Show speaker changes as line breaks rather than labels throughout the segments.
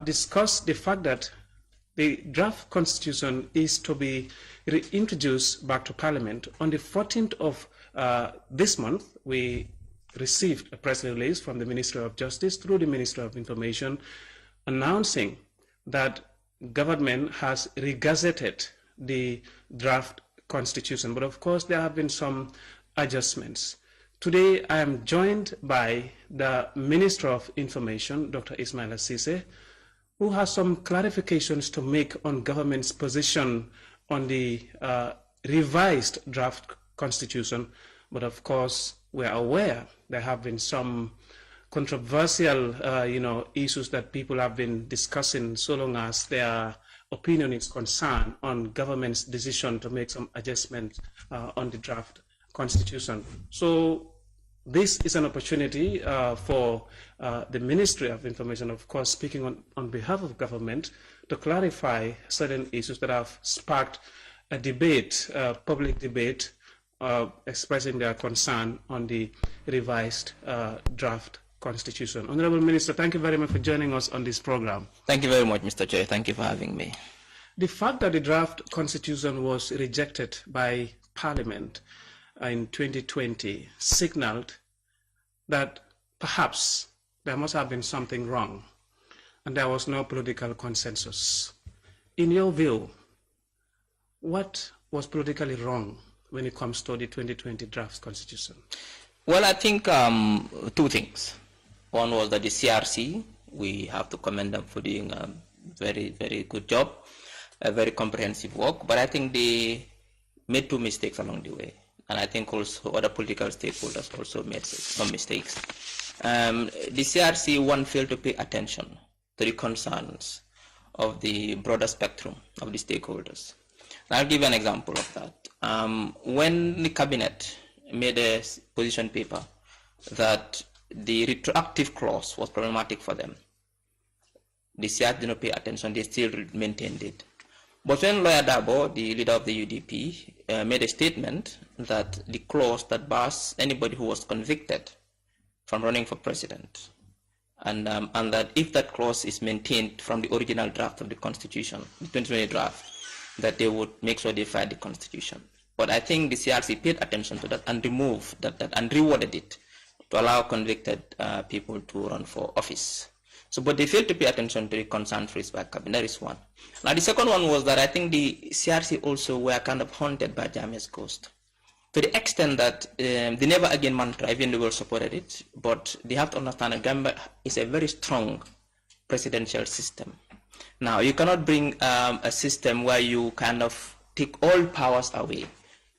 discuss the fact that the draft constitution is to be reintroduced back to Parliament. On the 14th of this month, we received a press release from the Ministry of Justice through the Ministry of Information announcing that government has regazetted the draft constitution. But of course, there have been some adjustments. Today, I am joined by the Minister of Information, Dr. Ismaila ceesay, who has some clarifications to make on government's position on the revised draft constitution. But of course, we are aware there have been some controversial issues that people have been discussing so long as their opinion is concerned on government's decision to make some adjustments on the draft constitution. So this is an opportunity for the Ministry of Information, of course, speaking on behalf of government, to clarify certain issues that have sparked a debate, public debate, expressing their concern on the revised draft constitution. Honorable Minister, thank you very much for joining us on this program.
Thank you very much, Mr. Chair. Thank you for having me.
The fact that the draft constitution was rejected by Parliament in 2020 signaled that perhaps there must have been something wrong and there was no political consensus. In your view, what was politically wrong when it comes to the 2020 draft constitution?
Well, I think two things. One was that the CRC, we have to commend them for doing a very, very good job, a very comprehensive work, but I think they made two mistakes along the way. And I think also other political stakeholders also made some mistakes. The CRC, one, failed to pay attention to the concerns of the broader spectrum of the stakeholders. And I'll give you an example of that. When the cabinet made a position paper that the retroactive clause was problematic for them, the CRC did not pay attention, they still maintained it. But when Lawyer Dabo, the leader of the UDP, made a statement that the clause that bars anybody who was convicted from running for president, and that if that clause is maintained from the original draft of the Constitution, the 2020 draft, that they would make sure they fight the Constitution. But I think the CRC paid attention to that and removed that and rewarded it to allow convicted people to run for office. So, but they failed to pay attention to the concerns raised by cabinet. That is one. Now, the second one was that I think the CRC also were kind of haunted by Jammeh's ghost, to the extent that the never again mantra, even the world supported it, but they have to understand that Gambia is a very strong presidential system. Now, you cannot bring a system where you kind of take all powers away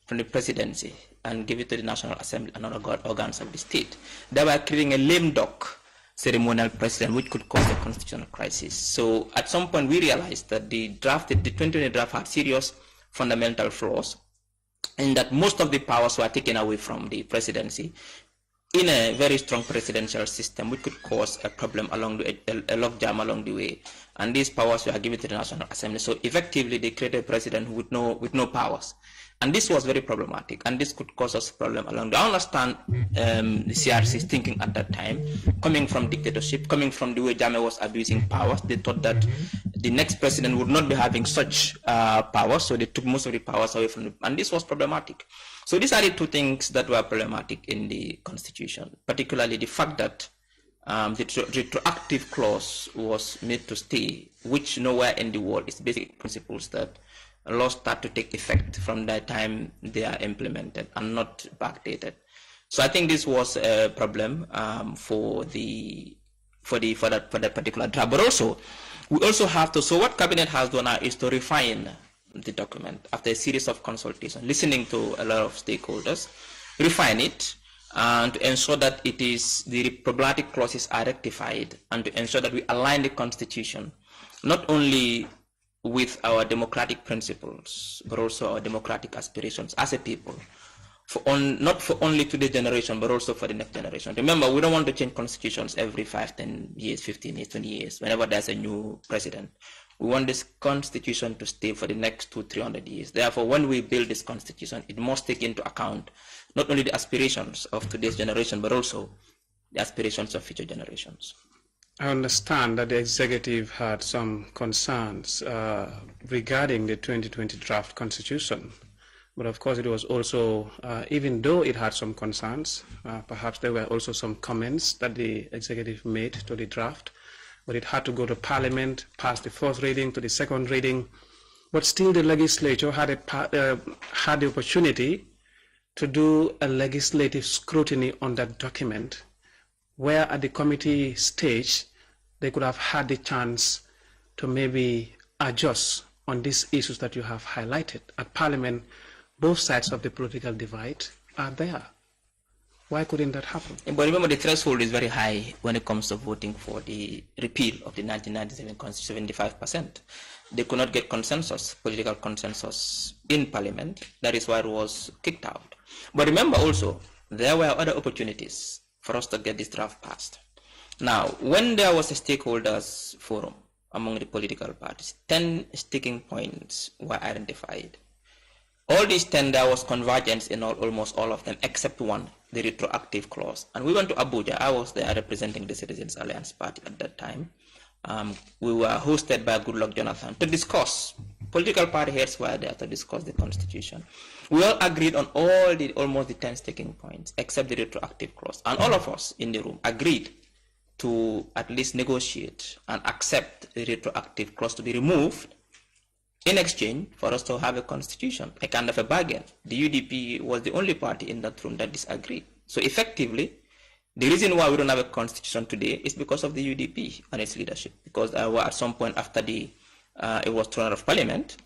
from the presidency and give it to the National Assembly and other organs of the state, thereby creating a lame duck ceremonial president, which could cause a constitutional crisis. So at some point we realized that the 2020 draft had serious fundamental flaws, and that most of the powers were taken away from the presidency in a very strong presidential system, which could cause a problem along the a logjam along the way. And these powers were given to the National Assembly. So effectively they created a president with no powers. And this was very problematic, and this could cause us a problem along the way. I understand the CRC's thinking at that time, coming from dictatorship, coming from the way Jammeh was abusing powers. They thought that the next president would not be having such powers, so they took most of the powers away from them, and this was problematic. So these are the two things that were problematic in the Constitution, particularly the fact that the retroactive clause was made to stay, which nowhere in the world is basic principles that laws start to take effect from the time they are implemented and not backdated. So I think this was a problem for that particular draft. But also, we also have to. So what cabinet has done now is to refine the document after a series of consultations, listening to a lot of stakeholders, refine it, and to ensure that the problematic clauses are rectified, and to ensure that we align the Constitution not only with our democratic principles, but also our democratic aspirations as a people, not for only today's generation, but also for the next generation. Remember, we don't want to change constitutions every 5, 10 years, 15 years, 20 years, whenever there's a new president. We want this constitution to stay for the next 200-300 years. Therefore, when we build this constitution, it must take into account not only the aspirations of today's generation, but also the aspirations of future generations.
I understand that the executive had some concerns regarding the 2020 draft constitution. But of course, it was also, even though it had some concerns, perhaps there were also some comments that the executive made to the draft, but it had to go to Parliament, pass the first reading to the second reading. But still, the legislature had the opportunity to do a legislative scrutiny on that document, where at the committee stage, they could have had the chance to maybe adjust on these issues that you have highlighted. At Parliament, both sides of the political divide are there. Why couldn't that happen?
But remember, the threshold is very high when it comes to voting for the repeal of the 1997 Constitution, 75%. They could not get consensus, political consensus in Parliament. That is why it was kicked out. But remember also, there were other opportunities for us to get this draft passed. Now, when there was a stakeholders forum among the political parties, 10 sticking points were identified. All these 10, there was convergence in almost all of them, except one, the retroactive clause. And we went to Abuja. I was there representing the Citizens Alliance Party at that time. We were hosted by Goodluck Jonathan to discuss. Political party heads were there to discuss the constitution. We all agreed on almost the 10 sticking points, except the retroactive clause. And all of us in the room agreed to at least negotiate and accept the retroactive clause to be removed in exchange for us to have a constitution, a kind of a bargain. The UDP was the only party in that room that disagreed. So effectively, the reason why we don't have a constitution today is because of the UDP and its leadership. Because at some point after it was thrown out of Parliament,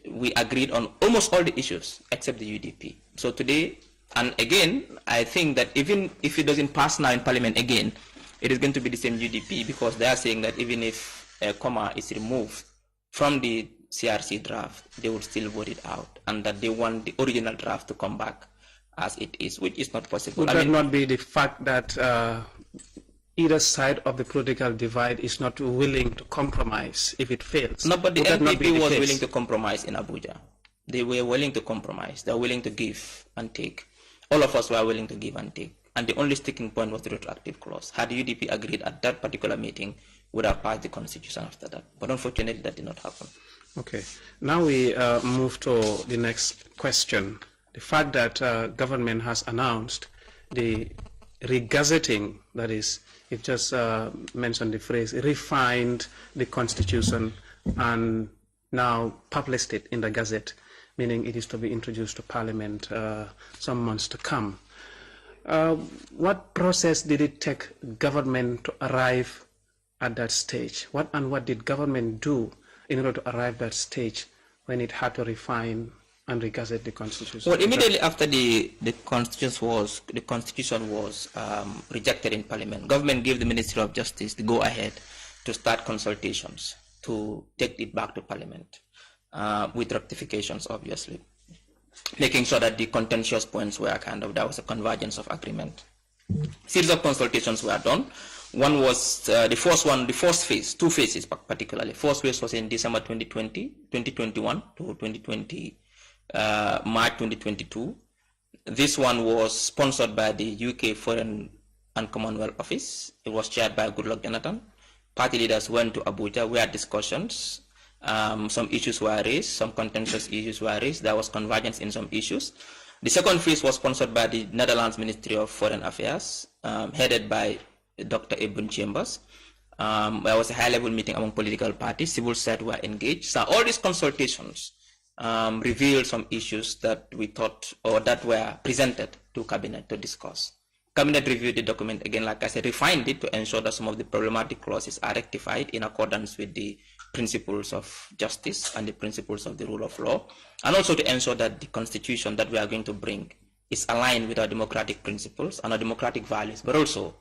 we agreed on almost all the issues except the UDP. So today, and again, I think that even if it doesn't pass now in Parliament again, it is going to be the same UDP, because they are saying that even if a comma is removed from the CRC draft, they would still vote it out, and that they want the original draft to come back as it is, which is not possible.
Would that not be the fact that either side of the political divide is not willing to compromise if it fails?
No, but the NPP was willing to compromise in Abuja. They were willing to compromise. They were willing to give and take. All of us were willing to give and take. And the only sticking point was the retroactive clause. Had the UDP agreed at that particular meeting, would have passed the constitution after that. But unfortunately, that did not happen.
Okay. Now we move to the next question. The fact that government has announced the regazetting, that is, it just mentioned the phrase, refined the constitution and now published it in the Gazette, meaning it is to be introduced to Parliament some months to come. What process did it take government to arrive at that stage? What did government do in order to arrive at that stage when it had to refine and regazette the constitution?
Well, immediately after the constitution was rejected in Parliament, government gave the Ministry of Justice the go-ahead to start consultations to take it back to Parliament with rectifications, obviously, making sure that the contentious points were there was a convergence of agreement. Series of consultations were done. One was the first phase, two phases particularly. First phase was in December 2021 to 2020, March 2022. This one was sponsored by the UK Foreign and Commonwealth Office. It was chaired by Goodluck Jonathan. Party leaders went to Abuja. We had discussions. Some issues were raised, some contentious issues were raised. There was convergence in some issues. The second phase was sponsored by the Netherlands Ministry of Foreign Affairs, headed by Dr. Eben Chambers. There was a high-level meeting among political parties. Civil society were engaged. So all these consultations revealed some issues that we thought, or that were presented to Cabinet to discuss. Cabinet reviewed the document again, like I said, refined it to ensure that some of the problematic clauses are rectified in accordance with the principles of justice and the principles of the rule of law, and also to ensure that the constitution that we are going to bring is aligned with our democratic principles and our democratic values, but also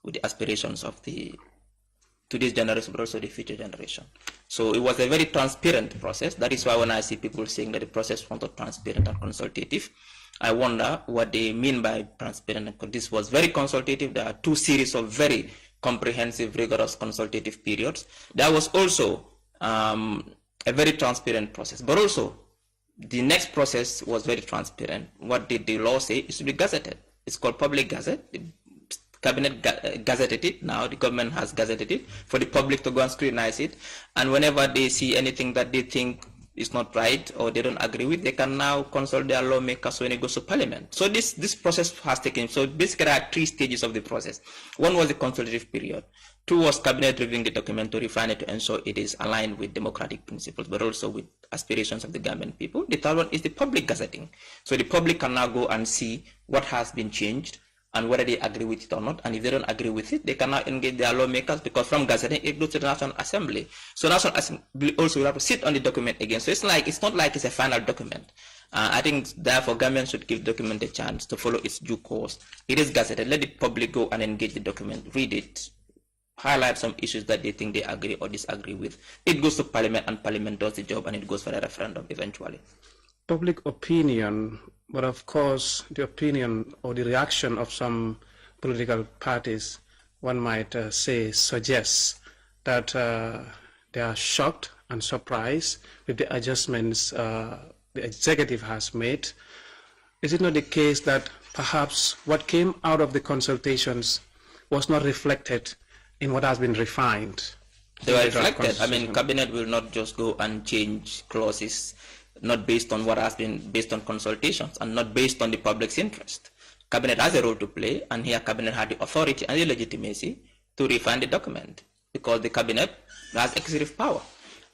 with the aspirations of today's generation, but also the future generation. So it was a very transparent process. That is why when I see people saying that the process was not transparent and consultative, I wonder what they mean by transparent, because this was very consultative. There are two series of very comprehensive, rigorous consultative periods. There was also a very transparent process, but also the next process was very transparent. What did the law say? It should be gazetted. It's called public gazette. The Cabinet gazetted it. Now the government has gazetted it for the public to go and scrutinize it. And whenever they see anything that they think is not right or they don't agree with, they can now consult their lawmakers when it goes to parliament. So this process has taken, so basically there are 3 stages of the process. One was the consultative period. 2 was cabinet reviewing the document to refine it to ensure it is aligned with democratic principles, but also with aspirations of the Gambian people. The 3rd one is the public gazetting. So the public can now go and see what has been changed and whether they agree with it or not. And if they don't agree with it, they can now engage their lawmakers, because from gazetting it goes to the National Assembly. So National Assembly also will have to sit on the document again. So it's not like it's a final document. I think therefore Gambians should give the document a chance to follow its due course. It is gazetted. Let the public go and engage the document, read it, highlight some issues that they think they agree or disagree with. It goes to Parliament, and Parliament does the job, and it goes for a referendum eventually.
Public opinion, but of course the opinion or the reaction of some political parties, one might say, suggests that they are shocked and surprised with the adjustments the executive has made. Is it not the case that perhaps what came out of the consultations was not reflected in what has been refined?
They were reflected. I mean, cabinet will not just go and change clauses not based on what has been based on consultations and not based on the public's interest. Cabinet has a role to play, and here cabinet had the authority and the legitimacy to refine the document, because the cabinet has executive power.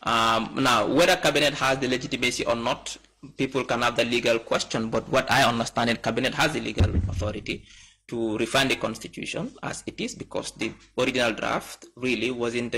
Now, whether cabinet has the legitimacy or not, people can have the legal question, but what I understand is cabinet has the legal authority to refine the constitution as it is, because the original draft really wasn't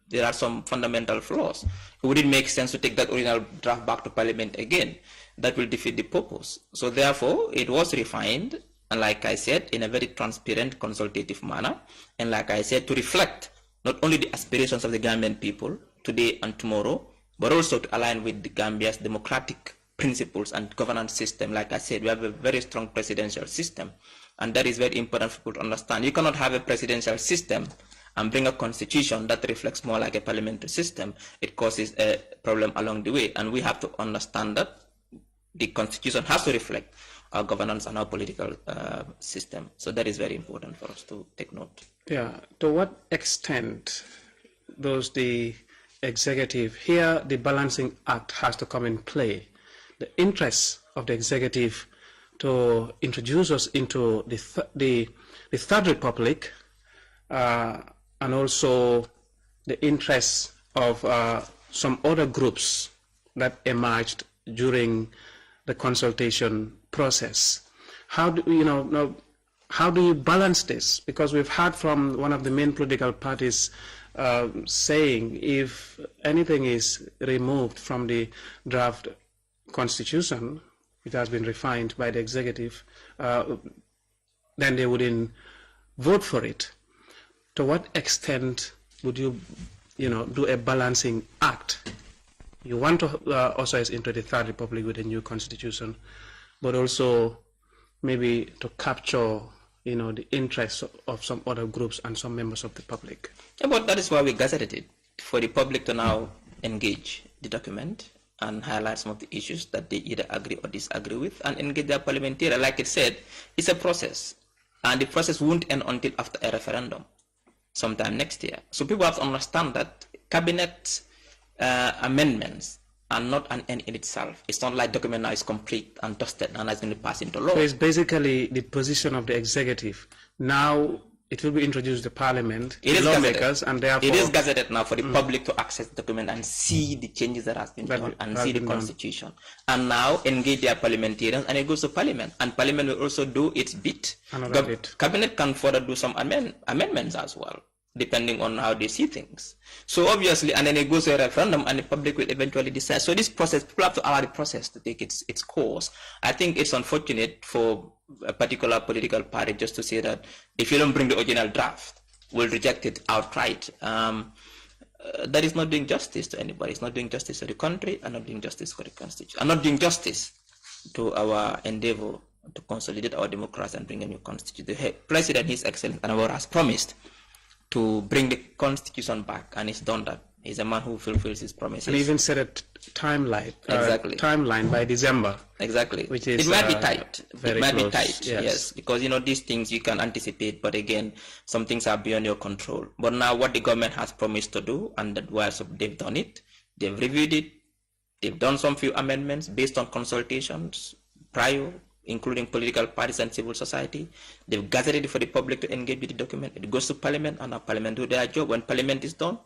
there are some fundamental flaws. It wouldn't make sense to take that original draft back to parliament again. That will defeat the purpose. So therefore, it was refined, and like I said, in a very transparent, consultative manner, and like I said, to reflect not only the aspirations of the Gambian people today and tomorrow, but also to align with the Gambia's democratic principles and governance system. Like I said, we have a very strong presidential system, and that is very important for people to understand. You cannot have a presidential system and bring a constitution that reflects more like a parliamentary system. It causes a problem along the way, and we have to understand that the constitution has to reflect our governance and our political system. So that is very important for us to take note.
Yeah, to what extent does the executive, here the balancing act has to come in play, the interests of the executive to introduce us into the Third Republic, and also the interests of some other groups that emerged during the consultation process. How do you balance this? Because we've heard from one of the main political parties saying if anything is removed from the draft constitution, it has been refined by the executive, then they wouldn't vote for it. To what extent would you, do a balancing act? You want to usher us into the Third Republic with a new constitution, but also maybe to capture, the interests of some other groups and some members of the public.
Yeah, but that is why we gazetted it, for the public to now engage the document and highlight some of the issues that they either agree or disagree with, and engage their parliamentarian. Like it said, it's a process, and the process won't end until after a referendum sometime next year. So people have to understand that cabinet amendments are not an end in itself. It's not like document now is complete and dusted and is going to pass into law.
So it's basically the position of the executive. Now it will be introduced to Parliament,
it is
lawmakers, and therefore...
It is gazetted now for the public to access the document and see the changes that has been done and see the constitution. And now engage their parliamentarians, and it goes to Parliament. And Parliament will also do its bit. Cabinet can further do some amendments as well, depending on how they see things. So obviously, and then it goes to a referendum, and the public will eventually decide. So this process, people have to allow the process to take its course. I think it's unfortunate for a particular political party just to say that if you don't bring the original draft, we'll reject it outright. That is not doing justice to anybody. It's not doing justice to the country, and not doing justice for the constitution, and not doing justice to our endeavor to consolidate our democracy and bring a new constitution. The President, His Excellency, and our has promised to bring the constitution back, and he's done that. He's a man who fulfills his promises.
And even set a timeline.
Exactly.
Timeline by December.
Exactly.
Which is,
it might be tight.
Very
it might
close.
be tight. Yes. Because these things you can anticipate, but again, some things are beyond your control. But now, what the government has promised to do, and that whilst they've done it, they've reviewed it. They've done some few amendments based on consultations prior, including political parties and civil society. They've gazetted it for the public to engage with the document. It goes to Parliament, and now Parliament do their job. When Parliament is done,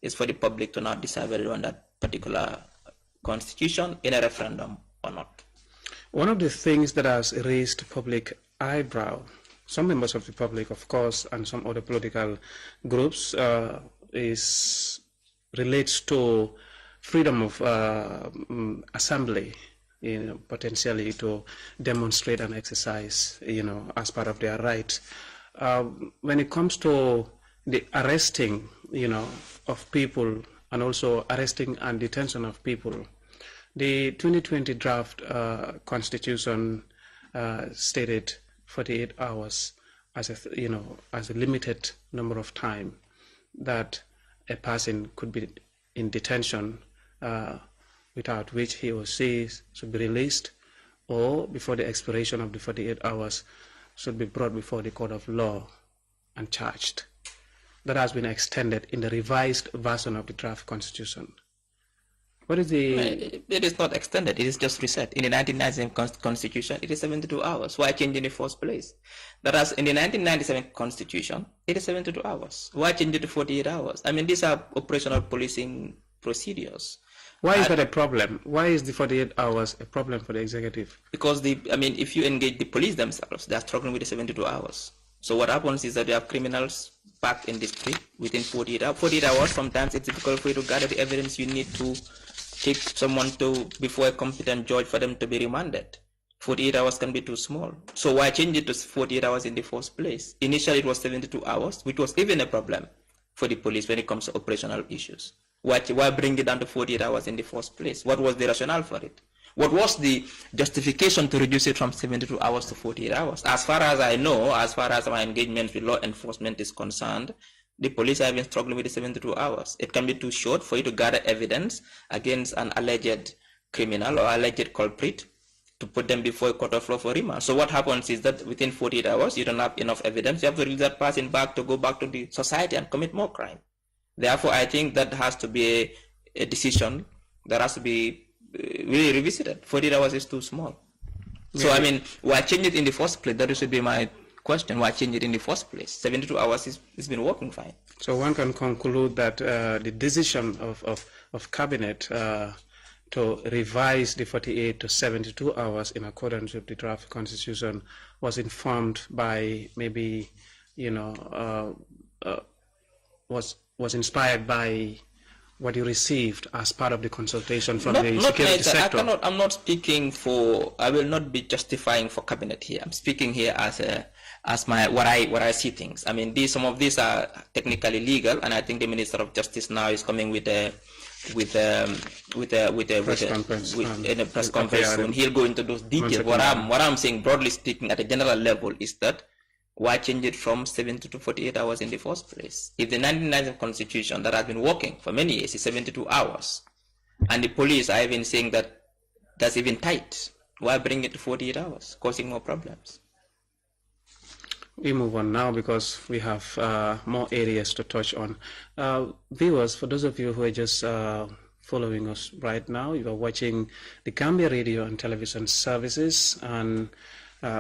it's for the public to now decide whether on that particular constitution in a referendum or not.
One of the things that has raised public eyebrow, some members of the public, of course, and some other political groups, relates to freedom of assembly, potentially to demonstrate and exercise, as part of their right. When it comes to the arresting, of people, and also arresting and detention of people, the 2020 draft constitution stated 48 hours as a limited number of time that a person could be in detention, without which he or she should be released, or before the expiration of the 48 hours should be brought before the court of law and charged. That has been extended in the revised version of the draft constitution. What is the...
It is not extended, it is just reset. In the 1997 constitution, it is 72 hours. Why change in the first place? Whereas in the 1997 constitution, it is 72 hours. Why change it to 48 hours? I mean, these are operational policing procedures.
Why is that a problem? Why is the 48 hours a problem for the executive?
Because if you engage the police themselves, they are struggling with the 72 hours. So what happens is that you have criminals back in the street within 48 hours. 48 hours, sometimes it's difficult for you to gather the evidence you need to take someone before a competent judge for them to be remanded. 48 hours can be too small. So why change it to 48 hours in the first place? Initially it was 72 hours, which was even a problem for the police when it comes to operational issues. Why bring it down to 48 hours in the first place? What was the rationale for it? What was the justification to reduce it from 72 hours to 48 hours? As far as I know, as far as my engagement with law enforcement is concerned, the police have been struggling with the 72 hours. It can be too short for you to gather evidence against an alleged criminal or alleged culprit to put them before a court of law for remand. So what happens is that within 48 hours, you don't have enough evidence. You have to release that person back to go back to the society and commit more crime. Therefore, I think that has to be a decision that has to be really revisited. 48 hours is too small. Yeah. So, I mean, why change it in the first place? That should be my question. Why change it in the first place? 72 hours has been working fine.
So one can conclude that the decision of cabinet to revise the 48 to 72 hours in accordance with the draft constitution was informed by maybe, was inspired by what you received as part of the consultation from the security sector.
I'm not speaking for, I will not be justifying for cabinet here. I'm speaking here as what I see things. I mean, some of these are technically legal, and I think the Minister of Justice now is coming with a press conference soon. He'll go into those details. What I'm saying, broadly speaking, at a general level, is that why change it from 70 to 48 hours in the first place? If the 1990 constitution that has been working for many years is 72 hours, and the police are even saying that that's even tight, why bring it to 48 hours, causing more problems?
We move on now because we have more areas to touch on. Viewers, for those of you who are just following us right now, you are watching the Gambia radio and television services, and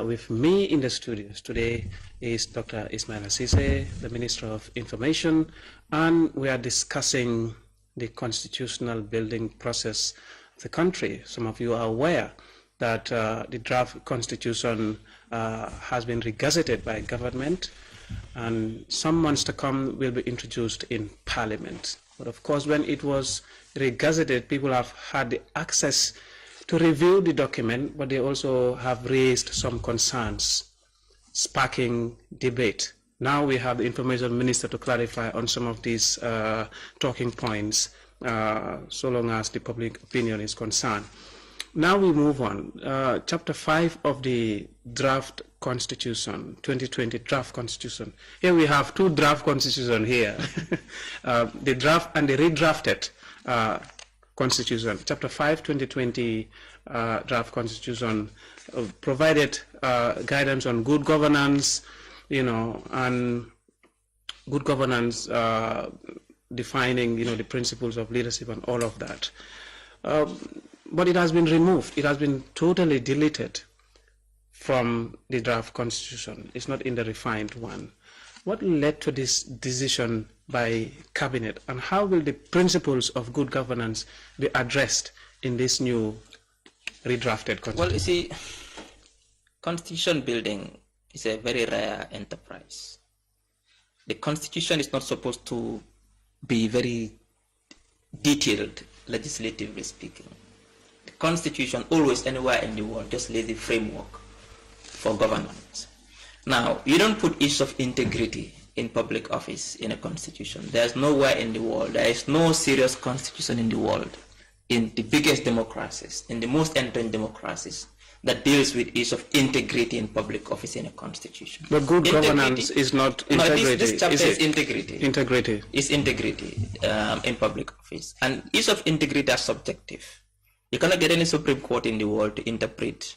with me in the studios today is Dr. Ismaila Ceesay, the Minister of Information, and we are discussing the constitutional building process of the country. Some of you are aware that the draft constitution has been regazetted by government, and some months to come will be introduced in Parliament. But of course, when it was regazetted, people have had the access to review the document, but they also have raised some concerns, sparking debate. Now we have the Information Minister to clarify on some of these talking points, so long as the public opinion is concerned. Now we move on. Chapter 5 of the draft Constitution, 2020 draft Constitution. Here we have two draft Constitution here, the draft and the redrafted Constitution. Chapter 5, 2020 draft Constitution provided guidance on good governance, and good governance, defining, the principles of leadership and all of that. But it has been removed. It has been totally deleted from the draft Constitution. It's not in the refined one. What led to this decision by Cabinet, and how will the principles of good governance be addressed in this new redrafted Constitution?
Well, you see, Constitution building is a very rare enterprise. The Constitution is not supposed to be very detailed, legislatively speaking. The Constitution always, anywhere in the world, just lays the framework for governance. Now, you don't put issues of integrity in public office in a constitution. There's nowhere in the world, there is no serious constitution in the world, in the biggest democracies, in the most entrenched democracies, that deals with issues of integrity in public office in a constitution.
But good governance is not integrity.
No, this chapter is integrity.
Integrity.
It's integrity in public office. And issues of integrity are subjective. You cannot get any Supreme Court in the world to interpret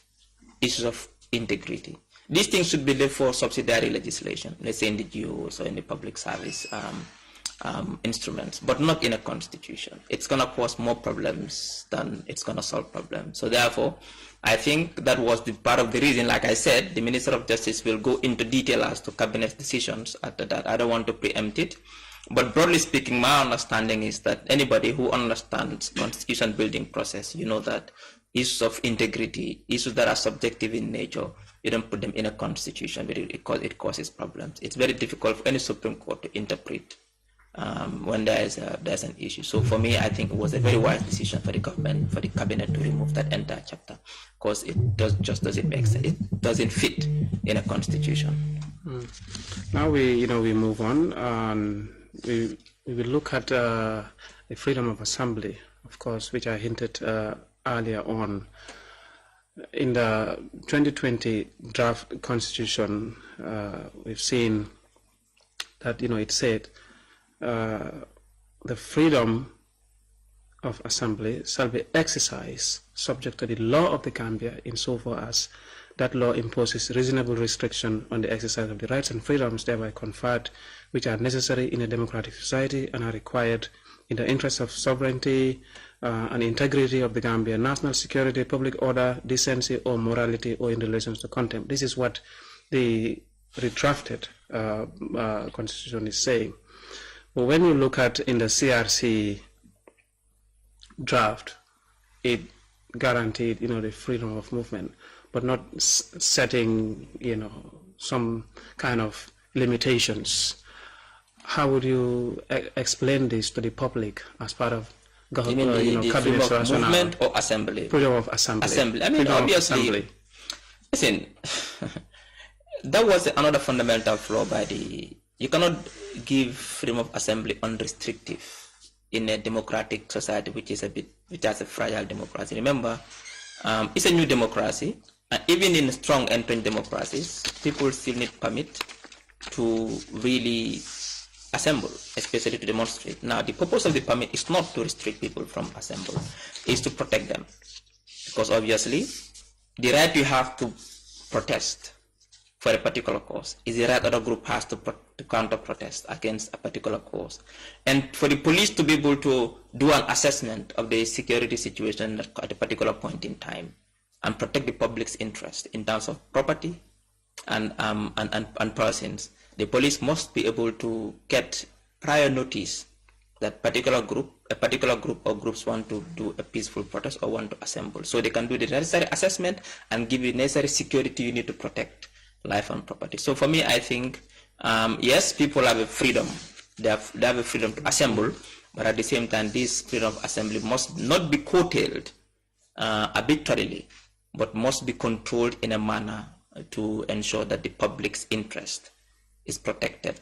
issues of integrity. These things should be left for subsidiary legislation, let's say in the GOs or in the public service instruments, but not in a constitution. It's going to cause more problems than it's going to solve problems. So therefore, I think that was the part of the reason. Like I said, the Minister of Justice will go into detail as to cabinet decisions after that. I don't want to preempt it. But broadly speaking, my understanding is that anybody who understands constitution building process, you know that issues of integrity, issues that are subjective in nature, you don't put them in a constitution, but it causes problems. It's very difficult for any Supreme Court to interpret when there's an issue. So for me, I think it was a very wise decision for the government, for the cabinet to remove that entire chapter, because it doesn't make sense. It doesn't fit in a constitution.
Now we move on. We will look at the freedom of assembly, of course, which I hinted earlier on. In the 2020 draft constitution, we've seen that it said the freedom of assembly shall be exercised subject to the law of the Gambia insofar as that law imposes reasonable restriction on the exercise of the rights and freedoms thereby conferred, which are necessary in a democratic society and are required in the interest of sovereignty and integrity of the Gambia, national security, public order, decency, or morality, or in relation to contempt. This is what the redrafted constitution is saying. But when you look at in the CRC draft, it guaranteed, the freedom of movement, but not setting, some kind of limitations. How would you explain this to the public as part of government, cabinet
freedom of movement or assembly?
Freedom of assembly.
Assembly. I mean, obviously, listen, that was another fundamental flaw by the. You cannot give freedom of assembly unrestricted in a democratic society, which has a fragile democracy. Remember, it's a new democracy, and even in strong entrenched democracies, people still need permit to really assemble, especially to demonstrate. Now, the purpose of the permit is not to restrict people from assembly, it's to protect them. Because obviously, the right you have to protest for a particular cause is the right other group has to counter-protest against a particular cause. And for the police to be able to do an assessment of the security situation at a particular point in time and protect the public's interest in terms of property and persons, the police must be able to get prior notice that a particular group or groups want to do a peaceful protest or want to assemble. So they can do the necessary assessment and give you necessary security you need to protect life and property. So for me, I think, yes, people have a freedom. They have a freedom to assemble, but at the same time, this freedom of assembly must not be curtailed arbitrarily, but must be controlled in a manner to ensure that the public's interest is protected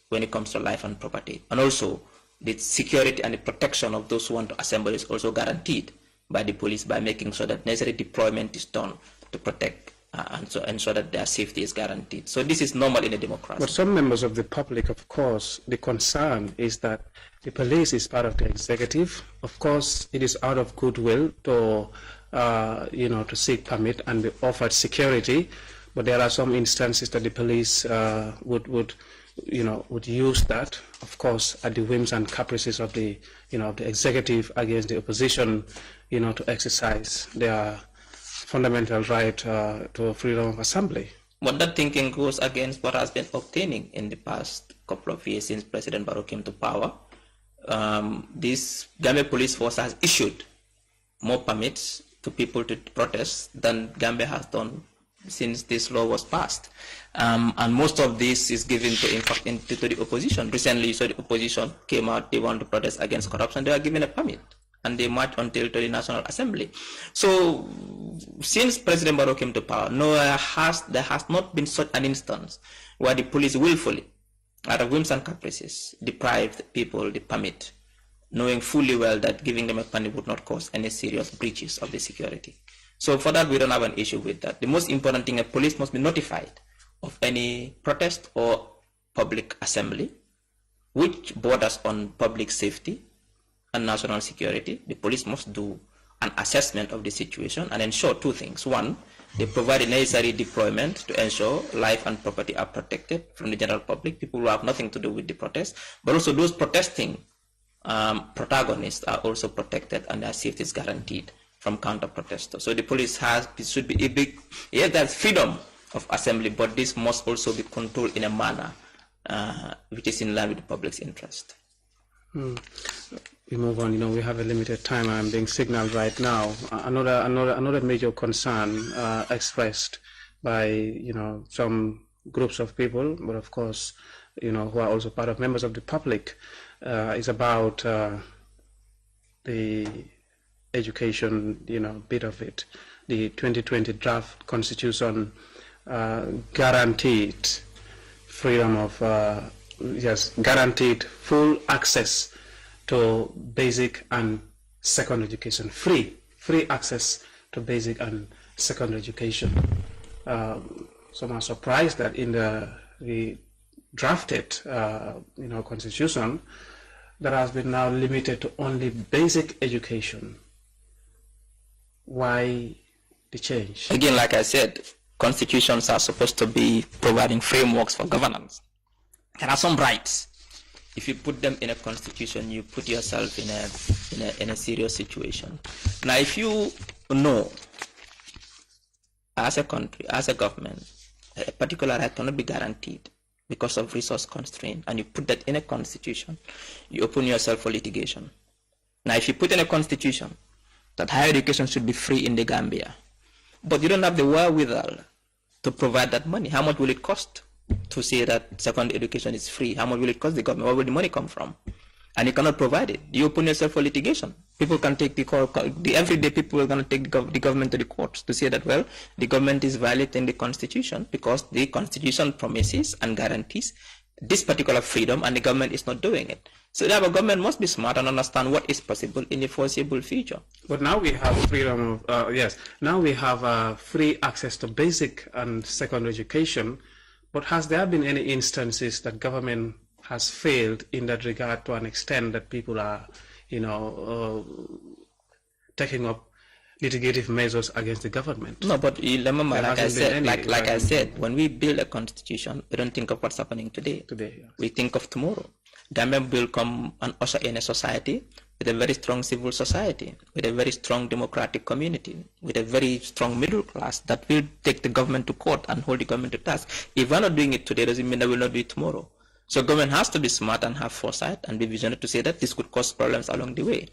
when it comes to life and property. And also, the security and the protection of those who want to assemble is also guaranteed by the police by making sure that necessary deployment is done to protect and so ensure that their safety is guaranteed. So this is normal in a democracy.
But some members of the public, of course, the concern is that the police is part of the executive. Of course, it is out of goodwill to, to seek permit and be offered security. But there are some instances that the police would use that, of course, at the whims and caprices of the executive against the opposition, to exercise their fundamental right to freedom of assembly.
But that thinking goes against what has been obtaining in the past couple of years since President Barrow came to power. This Gambia police force has issued more permits to people to protest than Gambia has done since this law was passed. And most of this is given to, in fact, to the opposition. Recently, you saw the opposition came out, they want to protest against corruption, they were given a permit, and they marched until to the National Assembly. So, since President Barrow came to power, there has not been such an instance where the police willfully, out of whims and caprices, deprived people the permit, knowing fully well that giving them a permit would not cause any serious breaches of the security. So for that, we don't have an issue with that. The most important thing, a police must be notified of any protest or public assembly which borders on public safety and national security. The police must do an assessment of the situation and ensure two things. One, they provide the necessary deployment to ensure life and property are protected from the general public, people who have nothing to do with the protest, but also those protesting protagonists are also protected and their safety is guaranteed from counter-protesters. So the police should be a big, yes, there's freedom of assembly, but this must also be controlled in a manner which is in line with the public's interest.
We move on. We have a limited time. I'm being signaled right now. Another major concern expressed by some groups of people, but of course, who are also part of members of the public, is about the education, bit of it. The 2020 draft constitution guaranteed freedom of, guaranteed full access to basic and secondary education, free access to basic and secondary education. Some are surprised that in the drafted, constitution that has been now limited to only basic education. Why the change?
Again, like I said, constitutions are supposed to be providing frameworks for governance. There are some rights. If you put them in a constitution, you put yourself in a serious situation. Now, if you know, as a country, as a government, a particular right cannot be guaranteed because of resource constraint, and you put that in a constitution, you open yourself for litigation. Now, if you put in a constitution that higher education should be free in the Gambia, but you don't have the wherewithal to provide that money, how much will it cost to say that secondary education is free? How much will it cost the government? Where will the money come from? And you cannot provide it. You open yourself for litigation. People can take everyday people are going to take the government to the courts to say that, well, the government is violating the constitution because the constitution promises and guarantees this particular freedom and the government is not doing it. So the government must be smart and understand what is possible in the foreseeable future.
But now we have freedom of, now we have free access to basic and secondary education. But has there been any instances that government has failed in that regard to an extent that people are, taking up litigative measures against the government?
No, but you remember, like I said, when we build a constitution, we don't think of what's happening today.
Yes.
We think of tomorrow. Gambia will come and usher in a society with a very strong civil society, with a very strong democratic community, with a very strong middle class that will take the government to court and hold the government to task. If we're not doing it today, doesn't mean that we'll not do it tomorrow. So government has to be smart and have foresight and be visionary to say that this could cause problems along the way.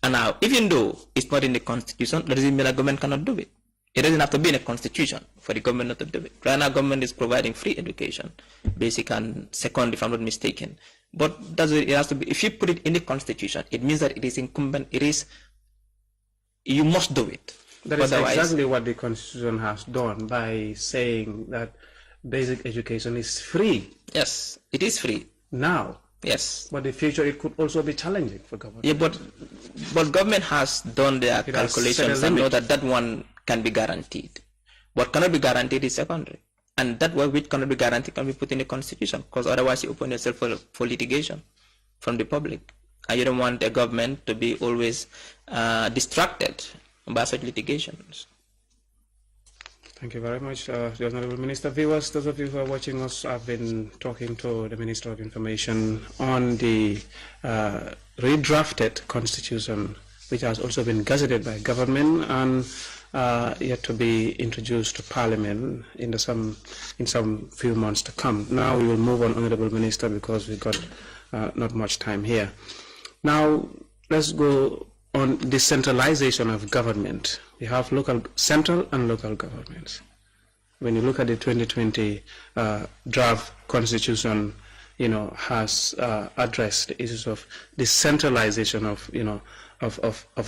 And now, even though it's not in the constitution, that doesn't mean that government cannot do it. It doesn't have to be in a constitution for the government not to do it. Right now, government is providing free education, basic and secondary, if I'm not mistaken. But it has to be, if you put it in the constitution, it means that it is incumbent, you must do it.
That is exactly what the constitution has done by saying that basic education is free.
Yes, it is free.
Now.
Yes.
But in the future, it could also be challenging for government.
Yeah, but government has done their calculations and know that one can be guaranteed. What cannot be guaranteed is secondary. And that which cannot be guaranteed can be put in the constitution, because otherwise you open yourself for litigation from the public. And you don't want a government to be always distracted by such litigations.
Thank you very much, the Honorable Minister. Viewers, those of you who are watching us, I've been talking to the Minister of Information on the redrafted constitution, which has also been gazetted by government and yet to be introduced to Parliament in some few months to come. Now we will move on, Honorable Minister, because we've got not much time here. Now let's go on decentralization of government. We have central and local governments. When you look at the 2020 draft constitution, has addressed the issues of decentralization of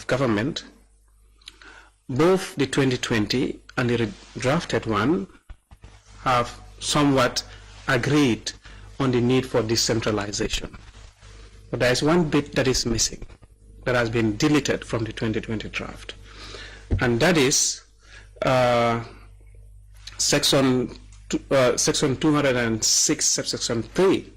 government. Both the 2020 and the drafted one have somewhat agreed on the need for decentralization. But there is one bit that is missing, that has been deleted from the 2020 draft. And that is section 206, subsection 3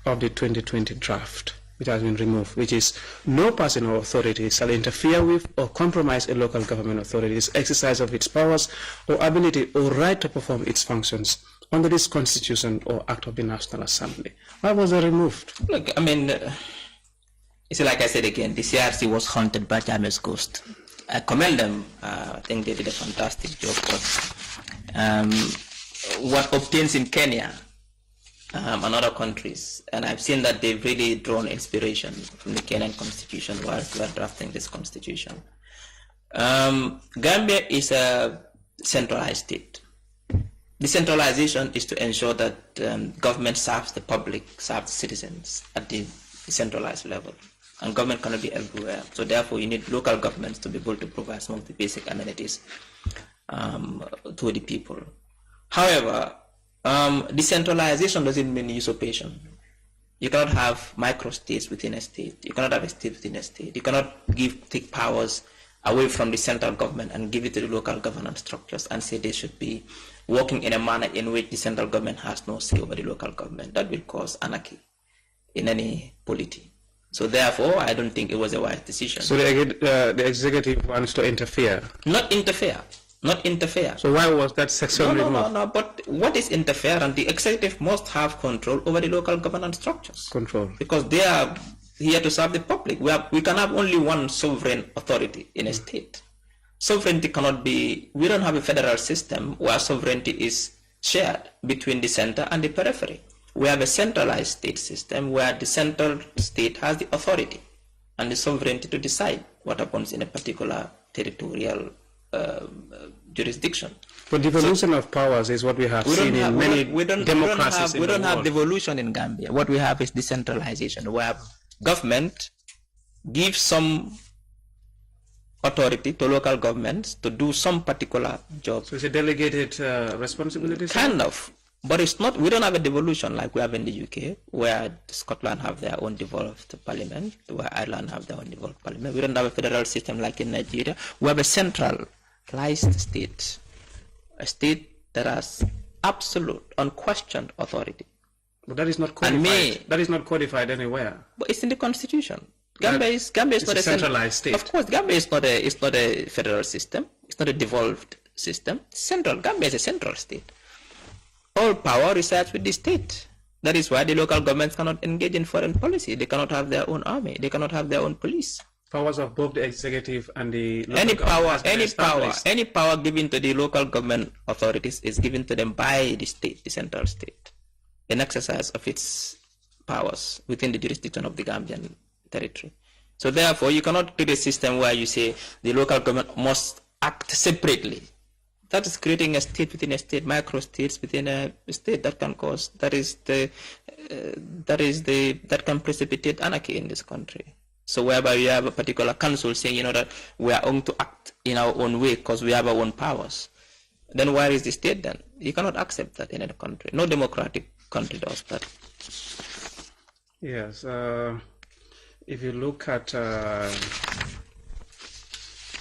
of the 2020 draft, which has been removed, which is no person or authority shall interfere with or compromise a local government authority's exercise of its powers or ability or right to perform its functions under this constitution or act of the National Assembly. Why was it removed?
Look, I mean, it's like I said again, the CRC was haunted by Jammeh's ghost. I commend them. I think they did a fantastic job. But what obtains in Kenya and other countries, and I've seen that they've really drawn inspiration from the Kenyan constitution whilst we are drafting this constitution. Gambia is a centralized state. Decentralization is to ensure that government serves the public, serves citizens at the centralized level. And government cannot be everywhere. So therefore you need local governments to be able to provide some of the basic amenities to the people. However, decentralization doesn't mean usurpation. You cannot have micro-states within a state. You cannot have a state within a state. You cannot take powers away from the central government and give it to the local governance structures and say they should be working in a manner in which the central government has no say over the local government. That will cause anarchy in any polity. So therefore, I don't think it was a wise decision.
So the executive wants to interfere?
Not interfere. Not interfere.
So why was that section removed?
No. But what is interference? The executive must have control over the local governance structures.
Control.
Because they are here to serve the public. We can have only one sovereign authority in a state. Sovereignty cannot be, we don't have a federal system where sovereignty is shared between the center and the periphery. We have a centralized state system where the central state has the authority and the sovereignty to decide what happens in a particular territorial jurisdiction.
But devolution of powers is what we have seen in many democracies in the world.
We don't have devolution in Gambia. What we have is decentralization, where government gives some authority to local governments to do some particular job.
So it's a delegated responsibility?
Kind of. But it's not, we don't have a devolution like we have in the UK, where Scotland have their own devolved parliament, where Ireland have their own devolved parliament. We don't have a federal system like in Nigeria. We have a centralized state, a state that has absolute, unquestioned authority.
But that is not codified. That is not codified anywhere.
But it's in the constitution. Gambia is not a
centralized state.
Of course, Gambia is not a federal system. It's not a devolved system. Gambia is a central state. All power resides with the state. That is why the local governments cannot engage in foreign policy. They cannot have their own army. They cannot have their own police.
Powers of both the executive and the local
any power given to the local government authorities is given to them by the state, the central state, in exercise of its powers within the jurisdiction of the Gambian territory. So therefore, you cannot create a system where you say the local government must act separately. That is creating a state within a state, micro states within a state that can cause, that can precipitate anarchy in this country. So whereby you have a particular council saying, that we are going to act in our own way because we have our own powers. Then where is the state then? You cannot accept that in any country. No democratic country does that.
Yes. If you look at the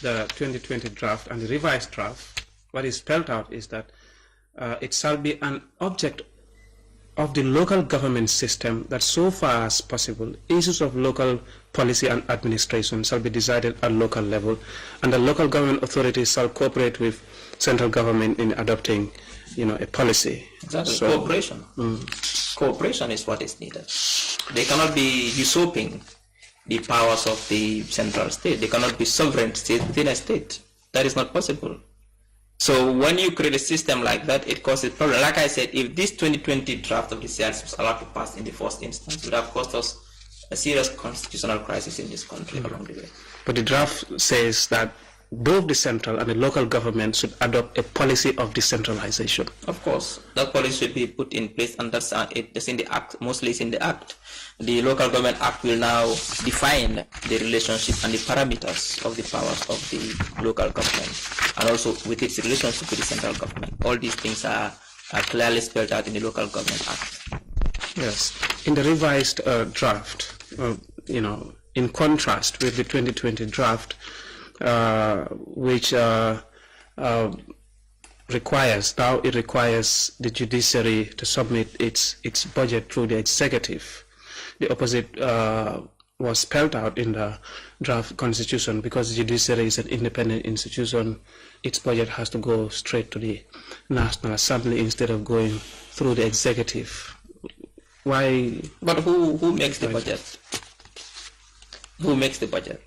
2020 draft and the revised draft, what is spelled out is that it shall be an object of the local government system that so far as possible, issues of local policy and administration shall be decided at local level, and the local government authorities shall cooperate with central government in adopting, a policy.
Exactly. So, cooperation. Cooperation is what is needed. They cannot be usurping the powers of the central state. They cannot be sovereign state within a state. That is not possible. So when you create a system like that, it causes problem. Like I said, if this 2020 draft of the CRC was allowed to pass in the first instance, it would have caused us a serious constitutional crisis in this country along the way.
But the draft says that both the central and the local government should adopt a policy of decentralization.
Of course, that policy should be put in place, and that's it's in the act. Mostly, it's in the act. The local government act will now define the relationship and the parameters of the powers of the local government, and also with its relationship with the central government. All these things are clearly spelled out in the local government act.
Yes, in the revised draft, in contrast with the 2020 draft, which requires the judiciary to submit its budget through the executive. The opposite was spelled out in the draft constitution. Because the judiciary is an independent institution, its budget has to go straight to the National Assembly instead of going through the executive. Why?
But who makes the budget? Who makes the budget?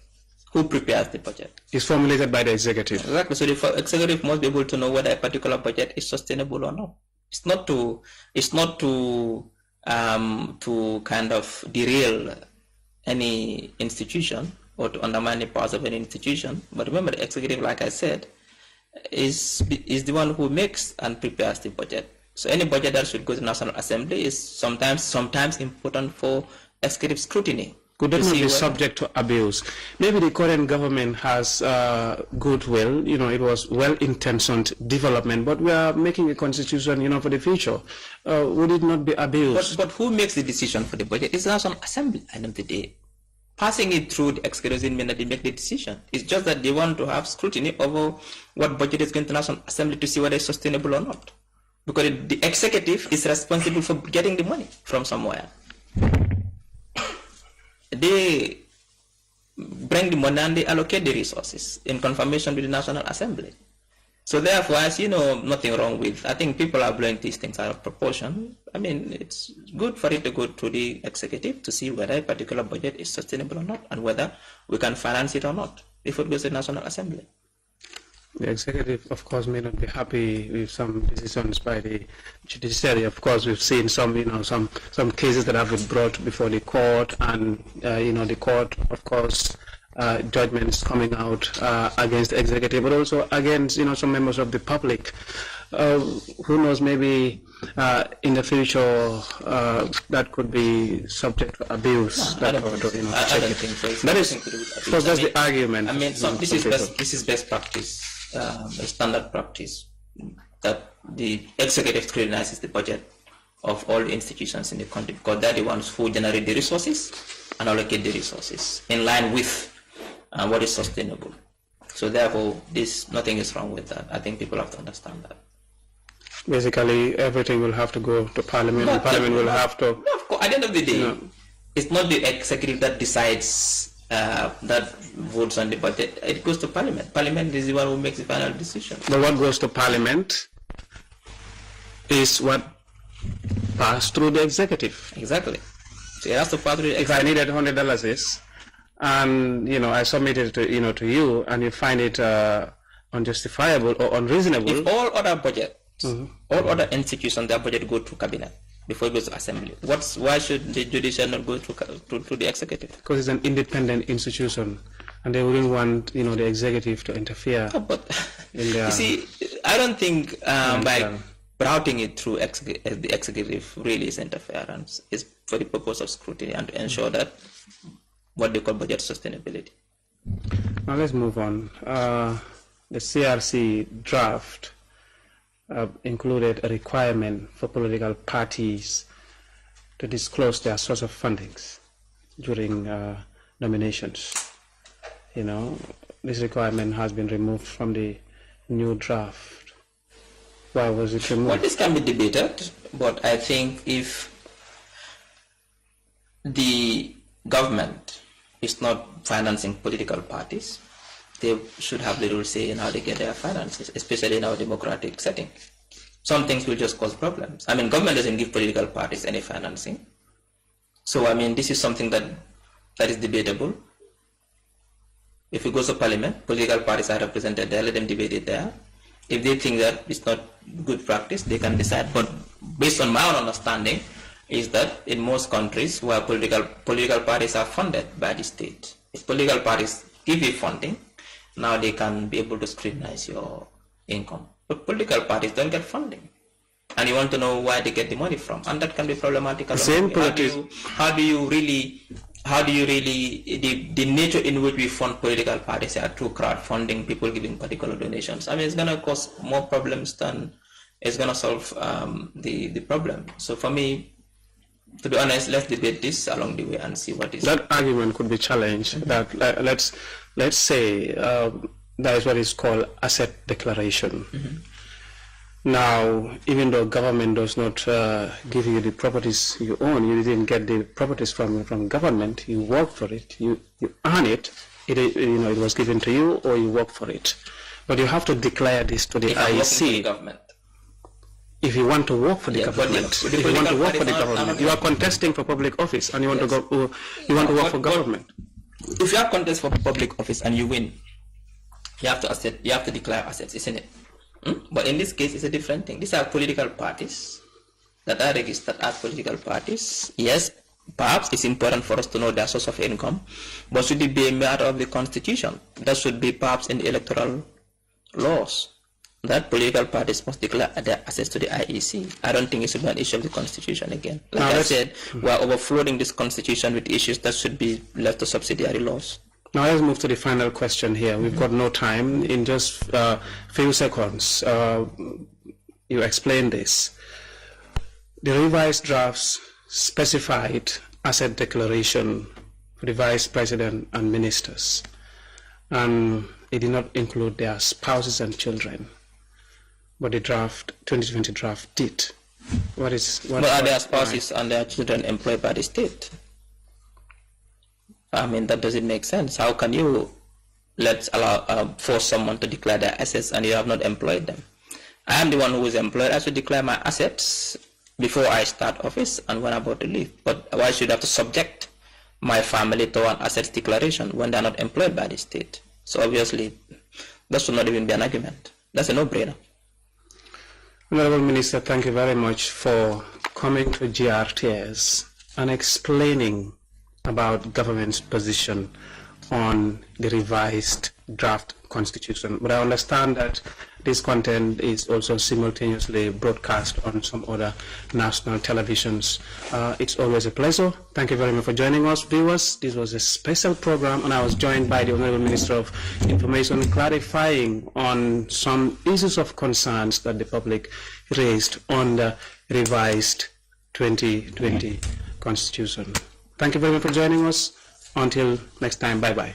Who prepares the budget?
It's formulated by the executive.
Exactly. So the executive must be able to know whether a particular budget is sustainable or not. It's not to kind of derail any institution or to undermine the powers of any institution. But remember, the executive, like I said, is the one who makes and prepares the budget. So any budget that should go to the National Assembly is sometimes important for executive scrutiny.
Could that not be subject to abuse? Maybe the current government has goodwill, it was well-intentioned development, but we are making a constitution, for the future. Would it not be abused?
But who makes the decision for the budget? It's the National Assembly at the end of the day. Passing it through the executive doesn't mean that they make the decision. It's just that they want to have scrutiny over what budget is going to the National Assembly to see whether it's sustainable or not. Because the executive is responsible for getting the money from somewhere. They bring the money and they allocate the resources in confirmation with the National Assembly. So therefore, I see nothing wrong with, I think people are blowing these things out of proportion. I mean, it's good for it to go to the executive to see whether a particular budget is sustainable or not, and whether we can finance it or not if it goes to the National Assembly.
The executive, of course, may not be happy with some decisions by the judiciary. Of course, we've seen some cases that have been brought before the court, and the court, of course, judgments coming out against the executive, but also against some members of the public. Who knows? Maybe in the future that could be subject to abuse.
No, I don't think so.
That is, of course, that's the argument.
I mean, this is best practice. A standard practice that the executive scrutinizes the budget of all the institutions in the country, because they're the ones who generate the resources and allocate the resources in line with what is sustainable. So therefore, nothing is wrong with that. I think people have to understand that.
Basically, everything will have to go to Parliament, and Parliament will have to...
No, of course, at the end of the day, it's not the executive that decides that votes on the budget. It goes to Parliament. Parliament is the one who makes the final decision.
But what goes to Parliament is what passed through the executive.
Exactly. So it has to pass through the executive. If
I needed $100, and I submitted it to you, and you find it unjustifiable or unreasonable.
If all other budgets, all other institutions, their budget go to cabinet before it goes to assembly, why should the judiciary not go to the executive?
Because it's an independent institution, and they wouldn't want the executive to interfere.
But you see, I don't think by routing it through the executive really is interference. It's for the purpose of scrutiny and to ensure that what they call budget sustainability.
Now let's move on. The CRC draft included a requirement for political parties to disclose their source of fundings during nominations. This requirement has been removed from the new draft. Why was it removed?
Well, this can be debated, but I think if the government is not financing political parties, they should have little say in how they get their finances, especially in our democratic setting. Some things will just cause problems. I mean, government doesn't give political parties any financing. So, I mean, this is something that is debatable. If it goes to parliament, political parties are represented there, let them debate it there. If they think that it's not good practice, they can decide. But based on my own understanding, is that in most countries where political parties are funded by the state, if political parties give you funding, now they can be able to scrutinize your income. But political parties don't get funding, and you want to know where they get the money from, and that can be problematic. How do you really the nature in which we fund political parties are through crowdfunding, people giving particular donations. I mean, it's going to cause more problems than it's going to solve the problem. So for me, to be honest, let's debate this along the way and see what is.
That argument could be challenged. That let's say that is what is called asset declaration. Now, even though government does not give you the properties you own, you didn't get the properties from government. You work for it, you earn it. It was given to you, or you work for it. But you have to declare this to the IEC. If you want to work for the government, if you want to work for the government, you are contesting for public office, and you want to go, you want to work for government.
If you are contesting for public office and you win, you have to declare assets, isn't it? But in this case, it's a different thing. These are political parties that are registered as political parties. Yes, perhaps it's important for us to know their source of income, but should it be a matter of the constitution? That should be perhaps in the electoral laws, that political parties must declare their assets to the IEC. I don't think it should be an issue of the constitution again. Like I said, we're overflowing this constitution with issues that should be left to subsidiary laws.
Now let's move to the final question here. We've got no time. In just a few seconds, you explain this. The revised drafts specified asset declaration for the Vice President and ministers, and it did not include their spouses and children. But the 2020 draft did. But
are their spouses and their children employed by the state? I mean, that doesn't make sense. How can you force someone to declare their assets and you have not employed them? I am the one who is employed. I should declare my assets before I start office and when I'm about to leave. But why should I have to subject my family to an assets declaration when they're not employed by the state? So obviously, that should not even be an argument. That's a no-brainer.
Honorable Minister, thank you very much for coming to GRTS and explaining about government's position on the revised draft constitution. But I understand that this content is also simultaneously broadcast on some other national televisions. It's always a pleasure. Thank you very much for joining us, viewers. This was a special program, and I was joined by the Honorable Minister of Information, clarifying on some issues of concerns that the public raised on the revised 2020 constitution. Thank you very much for joining us. Until next time, bye-bye.